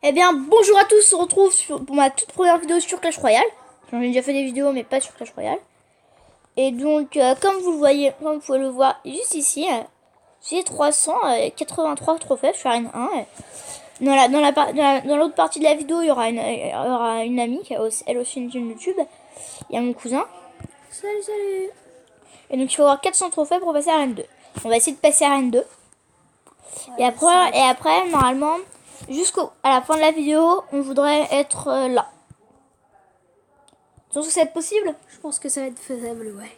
Eh bien, bonjour à tous, on se retrouve pour ma toute première vidéo sur Clash Royale. J'en ai déjà fait des vidéos, mais pas sur Clash Royale. Et donc, comme vous le voyez, comme vous pouvez le voir juste ici, j'ai 383 trophées, je suis arène 1. Dans l'autre partie de la vidéo, il y aura une amie qui a elle aussi une chaîne YouTube. Il y a mon cousin. Salut, salut. Et donc, il faut avoir 400 trophées pour passer à arène 2. On va essayer de passer à arène 2. Ouais, et après, normalement, jusqu'à la fin de la vidéo, on voudrait être là. Tu penses que ça va être possible? je pense que ça va être faisable, ouais.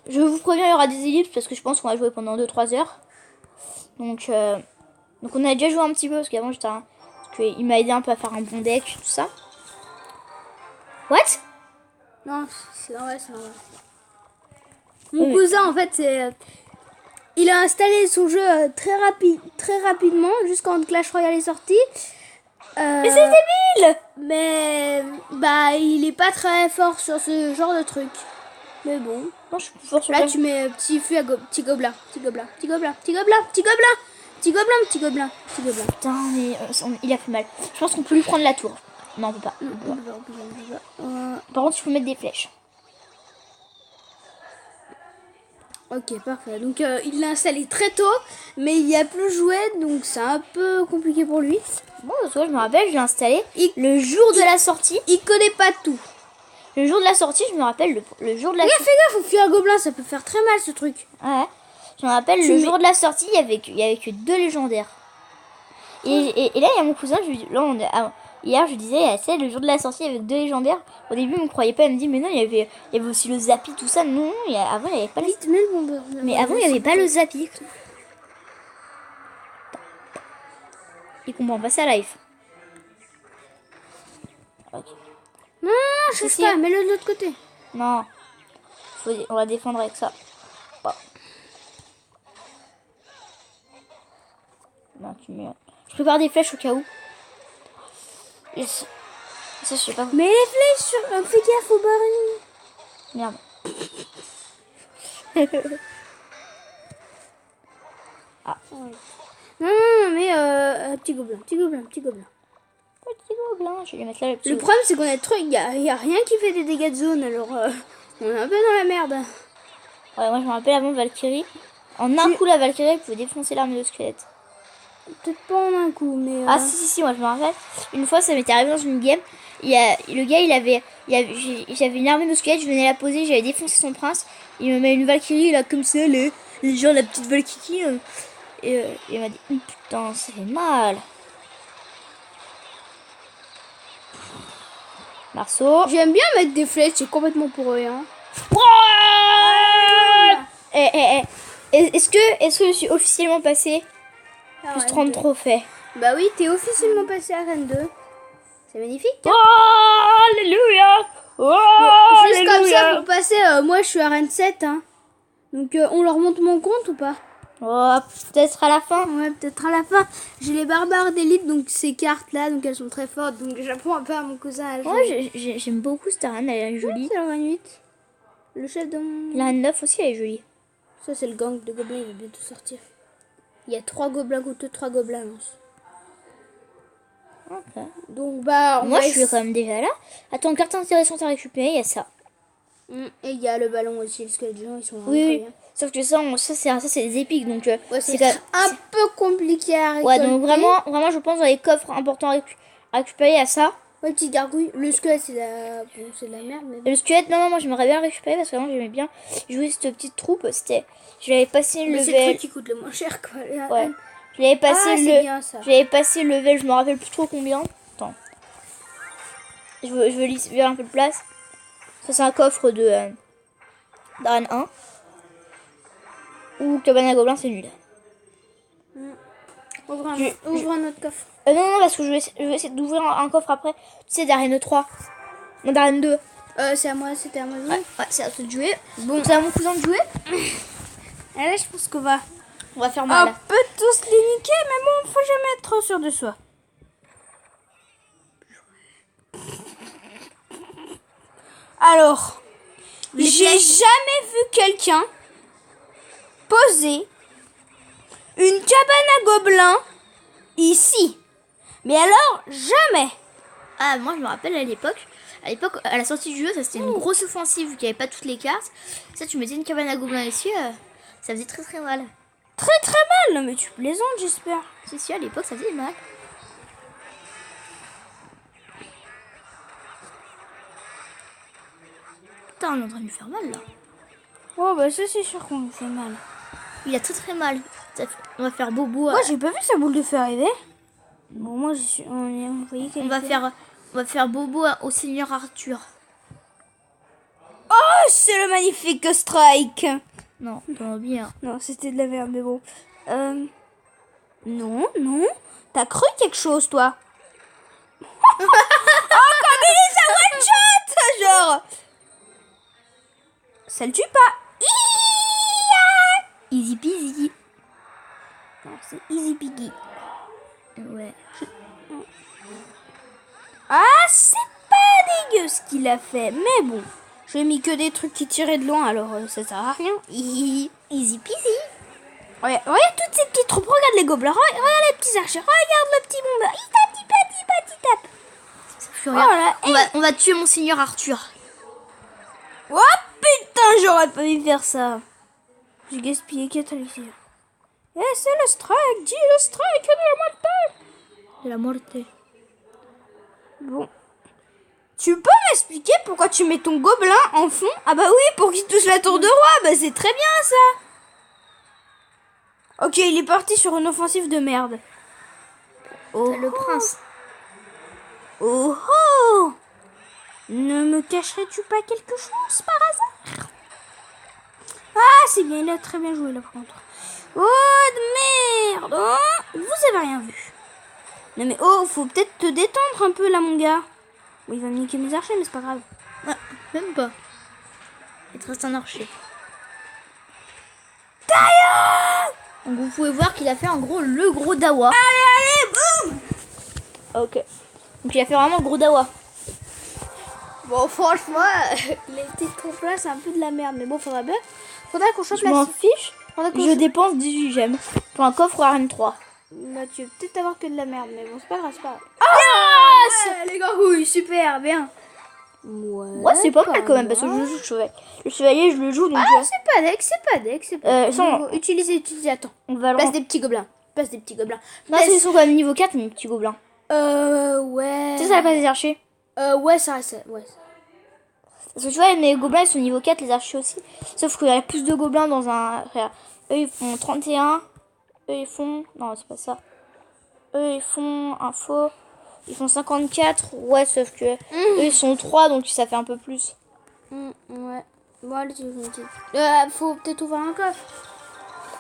Je vous préviens, il y aura des ellipses parce que je pense qu'on va jouer pendant 2-3 heures. Donc on a déjà joué un petit peu parce qu'avant j'étais parce qu'il m'a aidé un peu à faire un bon deck, tout ça. What? Non, c'est normal, c'est normal. Mon cousin, en fait, il a installé son jeu très rapidement, jusqu'en Clash Royale est sorti. Mais c'est débile! Mais bah, il est pas très fort sur ce genre de truc. Mais bon. Non, je suis plus fort sur Là, le tu mets petit feu à petit gobelin, petit gobelin, petit gobelin, petit gobelin, petit gobelin, petit gobelin, petit gobelin, petit gobelin. Putain, mais il a fait mal. Je pense qu'on peut lui prendre la tour. Non, on peut pas. Par contre, il faut mettre des flèches. Ok, parfait. Donc il l'a installé très tôt, mais il y a plus joué, donc c'est un peu compliqué pour lui. Bon, parce que je me rappelle, je l'ai installé le jour de la sortie. Il connaît pas tout. Le jour de la sortie, je me rappelle le jour de la Regarde, sortie. fais gaffe, faut fuir un gobelin, ça peut faire très mal ce truc. Ouais. Je me rappelle jour de la sortie, il y avait que 2 légendaires. Et là, il y a mon cousin, hier, je lui disais, c'est le jour de la sortie avec 2 légendaires. Au début, il me croyait pas, il me dit, mais non, il y avait aussi le Zappy, tout ça. Non, avant, il n'y avait pas Vite, mets le bombeur. Mais avant, il n'y avait pas le Zappy. Il comprend pas sa life. Ok. Non, je sais pas, mets-le de l'autre côté. Non. On va défendre avec ça. Bon. Non, je prépare des flèches au cas où. Yes. Ça, je sais pas. Mais les flèches sur. Fais gaffe au baril. Merde. Ah. Non, mais petit gobelin, petit gobelin, petit gobelin. Petit gobelin, je vais les mettre là. Le problème, c'est qu'on a trop. Il y a rien qui fait des dégâts de zone, alors on est un peu dans la merde. Ouais, moi je me rappelle avant Valkyrie. En un coup, la Valkyrie pouvait défoncer l'armée de squelettes. Peut-être pas en un coup, mais. Ah si, moi je me rappelle. Une fois, ça m'était arrivé dans une game. Le gars, j'avais une armée de squelettes, je venais la poser, j'avais défoncé son prince. Il me met une Valkyrie là comme ça, genre la petite Valkyrie. Et il m'a dit, putain, ça fait mal. Marceau. J'aime bien mettre des flèches, c'est complètement pour eux, hein. Est-ce que je suis officiellement passé plus 30 trophées? Bah oui, t'es officiellement passé à Rennes 2. C'est magnifique. Hein, oh, alléluia. Oh, bon, juste comme ça pour passer, moi je suis à Rennes 7. Hein. Donc on leur montre mon compte ou pas? Oh, peut-être à la fin. Ouais, peut-être à la fin. J'ai les barbares d'élite, donc ces cartes là, donc elles sont très fortes. Donc j'apprends un peu à mon cousin à jouer. Ouais, j'aime beaucoup cette arène, elle est jolie. C'est la reine 8. Le chef de mon... La 9 aussi, elle est jolie. Ça c'est le gang de gobelins, il va bientôt sortir. Il y a 3 gobelins contre 3 gobelins. Ok. Donc bah... Moi je suis quand même déjà là. Attends, carte intéressante à récupérer, il y a ça. Et il y a le ballon aussi, parce que les gens ils sont Oui, très oui. bien. Sauf que ça c'est des épiques, donc Ouais, c'est un peu compliqué à récolter. Ouais, donc vraiment je pense dans les coffres importants à récupérer, il y a ça. Ouais, petite gargouille. Le squelette, c'est de la merde. Mais... Et le squelette, non, moi j'aimerais bien le récupérer parce que vraiment j'aimais bien jouer cette petite troupe. Je l'avais passé le level. C'est le level. truc qui coûte le moins cher, quoi. Ouais. Je l'avais passé je l'avais passé le level, je me rappelle plus trop combien. Attends. Je veux libérer un peu de place. Ça c'est un coffre de d'arène 1. Ou cabane à gobelins, c'est nul. Ouvre un autre coffre. Non, parce que je vais essayer d'ouvrir un coffre après. Tu sais, d'arène 3. Non, d'arène 2. C'est à moi, c'était à moi de jouer. Ouais, c'est à toi de jouer. Bon, c'est à mon cousin de jouer. Allez, je pense qu'on va faire mal. On peut tous les niquer, mais bon, faut jamais être trop sûr de soi. Alors, j'ai jamais vu quelqu'un poser une cabane à gobelins ici. Mais alors, jamais. Ah, moi je me rappelle à l'époque, à la sortie du jeu, ça c'était une grosse offensive vu qu'il n'y avait pas toutes les cartes. Ça, tu mettais une cabane à gobelins ici, ça faisait très très mal. Très très mal. Non mais tu plaisantes, j'espère. Si, à l'époque ça faisait mal. Putain, on est en train de lui faire mal là. Oh bah ça c'est sûr qu'on lui fait mal. Il a très très mal. On va faire bobo. Moi j'ai pas vu sa boule de feu arriver. Bon moi on voyait qu'elle On va était- faire bobo au Seigneur Arthur. Oh c'est le magnifique strike. Non, pas bien. Non c'était de la merde mais bon. Non. T'as cru quelque chose toi. Oh comme il est sa one shot genre. Ça le tue pas. Easy peasy. Non c'est easy piggy. Ouais. Ah, c'est pas dégueu ce qu'il a fait, mais bon. J'ai mis que des trucs qui tiraient de loin, alors ça sert à rien. Easy peasy. Regarde toutes ces petites troupes, regarde les gobelins, regarde les petits archers, regarde le petit bombeur. Il tape. Voilà. On va tuer mon Seigneur Arthur. Oh putain, j'aurais pas dû faire ça. J'ai gaspillé 4 élixirs. Et c'est le strike, dis le strike de la morte. De la morte. Bon. Tu peux m'expliquer pourquoi tu mets ton gobelin en fond? Ah bah oui, pour qu'il touche la tour de roi. Bah c'est très bien ça. Ok, il est parti sur une offensive de merde. Oh. Le prince. Oh oh. Ne me cacherais-tu pas quelque chose par hasard? Ah c'est bien, il a très bien joué là par contre. Oh de merde. Oh, vous avez rien vu. Non mais oh, faut peut-être te détendre un peu là mon gars. Bon, il va me niquer mes archers mais c'est pas grave. Ah, même pas. Il te reste un archer. Donc vous pouvez voir qu'il a fait en gros le gros dawa. Allez, boum. Ok. Donc il a fait vraiment le gros dawa. Bon franchement, les petites troupes là c'est un peu de la merde. Mais bon, faudra qu'on chope Je la m'en cible. fiche. Faudra qu'on Je dépense 18 gemmes pour un coffre Arène 3. Bah, tu veux peut-être avoir que de la merde, mais bon, c'est pas grave, c'est pas grave. Ah, les gargouilles, super, bien. Ouais, c'est pas mal quand même parce que je joue le chevalier. Le chevalier, je le joue donc. Ah, c'est pas deck, c'est pas. Sans- Utilisez, attends. On va le Place des petits gobelins. Non, ils sont quand même niveau 4, mes petits gobelins. Ouais. Tu sais, ça va pas des archers. Ouais, ça reste. Ouais. Parce que tu vois, mes gobelins ils sont niveau 4, les archers aussi. Sauf qu'il y a plus de gobelins dans un. Regarde. Eux ils font 31. Eux ils font. Non, c'est pas ça. Eux ils font un faux. Ils font 54. Ouais, sauf que. Eux ils sont 3, donc ça fait un peu plus. Ouais. Bon, allez, tu faut peut-être ouvrir un coffre.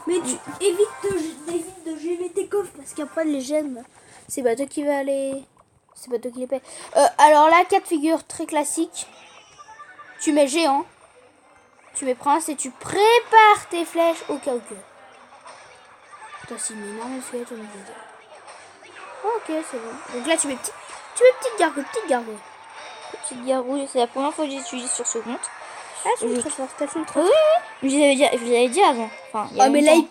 Mais tu évite de gémer tes coffres parce qu'après les gemmes, c'est pas toi qui va les. C'est pas toi qui les paye. Alors là, 4 figures très classiques. Tu mets géant, tu mets prince et tu prépares tes flèches au cas où que. Putain, c'est une énorme fête, on va dire. Ok, c'est bon. Donc là, tu mets petite gargouille. Petite gargouille, c'est la première fois que j'utilise sur ce compte. Ah, c'est très fort, t'as fait une très Oui, mais je vous l'avais dit avant. Enfin, il y a Ah, mais là, longtemps.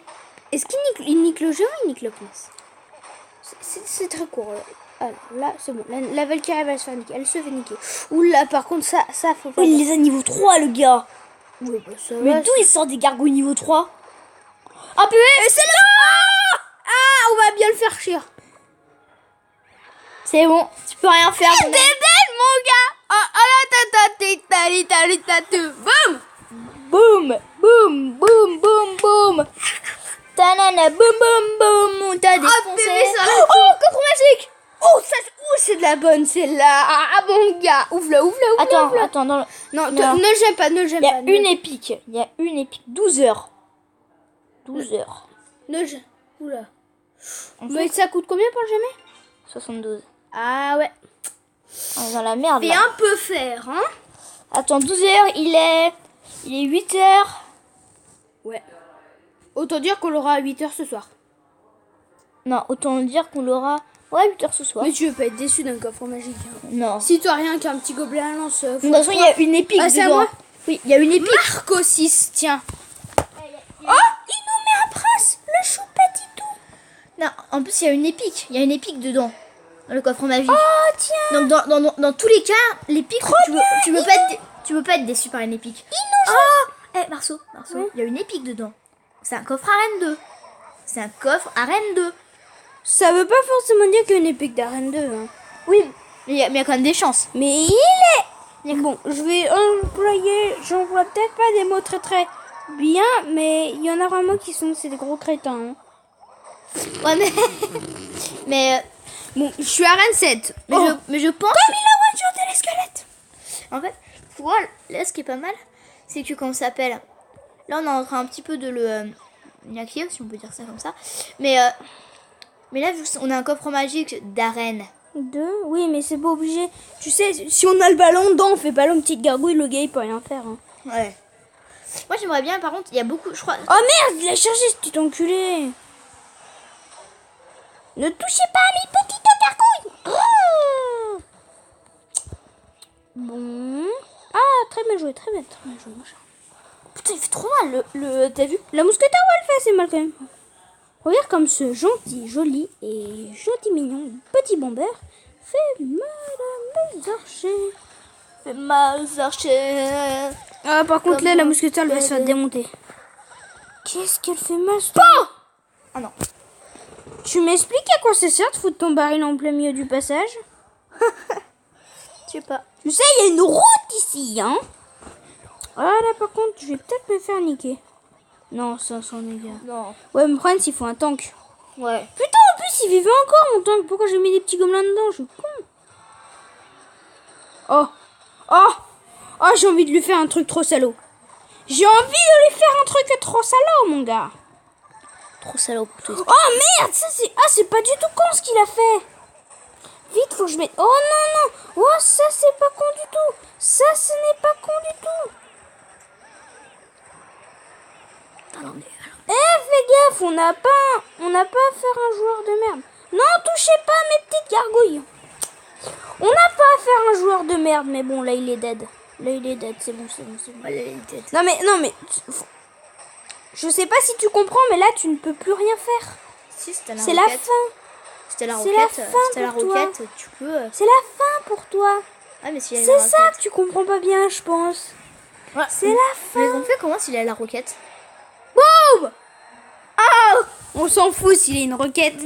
est-ce qu'il nique le géant ou il nique le prince? C'est très court. Alors là, c'est bon. La Valkyrie va se faire niquer. Elle se fait niquer. Oula, par contre, ça faut pas. Oh, il les a niveau 3, le gars. Oui, bah, ça Mais va. d'où il sort des gargouilles niveau 3? Ah, purée! C'est là! Ah, on va bien le faire chier. C'est bon, tu peux rien faire. T'es belle, mon gars! Boum! Boum, boum, boum, boum, boum. Tanana, boum, boum, boum. On t'a défoncé. purée, ça va. Oh, coffre magique. Oh, c'est de la bonne, celle-là. Ah, mon gars. Ouvre-la. Attends, dans le... Non, Non. ne le j'aime pas, Il y a une épique. 12 heures. 12 heures. Oula. En Mais fait, ça coûte combien pour le jamais? 72. Ah ouais. On est dans la merde, Fais là. un peu faire, hein? Attends, 12 heures, il est 8 heures. Ouais. Autant dire qu'on l'aura à 8h ce soir. Non, autant dire qu'on l'aura... Ouais, 8 heures ce soir. Mais tu veux pas être déçu d'un coffre magique. Hein. Non. Si toi rien qu'un petit gobelin à lance. De toute façon, il y a une épique Ah, c'est à dedans. moi? Oui, il y a une épique. Marco 6, tiens. Oh, il nous met un prince, le chou petit tout. Non, en plus, il y a une épique. Il y a une épique dedans. Le coffre magique. Oh, tiens. Donc dans tous les cas, l'épique, tu veux pas être déçu par une épique. Marceau, Oui. il y a une épique dedans. C'est un coffre arène 2. C'est un coffre arène 2. Ça veut pas forcément dire qu'il y a une épique d'arène 2. Hein. Oui, mais il y a quand même des chances. Mais bon, j'emploie peut-être pas des mots très très bien, mais il y en a vraiment qui c'est des gros crétins. Hein. Ouais, mais Bon, je suis arène 7. mais je pense. Comme il a one-shoté les squelettes. En fait, tu vois, là, ce qui est pas mal, c'est que comment ça s'appelle. Là, on est en train un petit peu de le niaquer, si on peut dire ça comme ça. Mais là, vu qu'on a un coffre magique d'arène. 2, oui, mais c'est pas obligé. Tu sais, si on a le ballon dedans, on fait ballon petite gargouille, le gars il peut rien faire. Hein. Ouais. Moi, j'aimerais bien, par contre, il y a beaucoup, je crois. Oh merde, il a cherché ce petit enculé. Ne touchez pas à mes petites gargouilles. Oh. Bon. Ah, très bien joué, mon chat. Putain, il fait trop mal, t'as vu? La mousquetaire, ouais, elle fait assez mal quand même. Regarde comme ce gentil, joli et gentil mignon petit bomber fait mal à mes archers. Fait mal aux archers. Ah, par contre, Comme là, la un mousquetaire, elle va se faire bébé. démonter. Qu'est-ce qu'elle fait mal, ce Ah non. Tu m'expliques à quoi ça sert de foutre ton baril en plein milieu du passage? Je sais pas. Tu sais, il y a une route ici, hein. Ah, là, par contre, je vais peut-être me faire niquer. Non, 500 dégâts. Non. Ouais, mais problème, il faut un tank. Ouais. Putain, en plus, il vivait encore, mon tank. Pourquoi j'ai mis des petits gobelins dedans? Je suis con. Oh, j'ai envie de lui faire un truc trop salaud. J'ai envie de lui faire un truc trop salaud, mon gars. Trop salaud pour toi. Oh merde, c'est pas du tout con ce qu'il a fait. Vite, faut que je mette... Oh non. Oh, ça c'est pas con du tout. Ça, ce n'est pas con du tout. Fais gaffe, on n'a pas à faire un joueur de merde. Non, touchez pas à mes petites gargouilles. On n'a pas à faire un joueur de merde, mais bon, là il est dead. C'est bon. Ouais, il était- Non mais, je sais pas si tu comprends, mais là tu ne peux plus rien faire. Si, c'était la C'est la roquette. fin. C'était la C'est la roquette. fin C'était la pour toi. roquette. Tu peux. C'est la fin pour toi. Ah, mais s'il y a C'est la ça roquette. que tu comprends pas bien, je pense. Ouais. C'est la fin. Mais on fait comment s'il a la roquette? Boum. Oh, on s'en fout s'il est une roquette.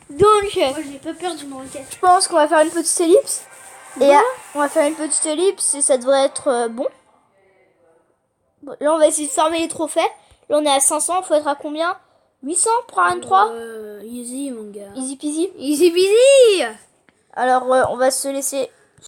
Donc, Moi j'ai pas peur d'une roquette. je pense qu'on va faire une petite ellipse. Et Voilà. on va faire une petite ellipse et ça devrait être bon. Bon, là, on va essayer de farmer les trophées. Là, on est à 500. Faut être à combien? 800 pour un 3. Easy, mon gars. Easy peasy. Easy peasy. Alors, on va se laisser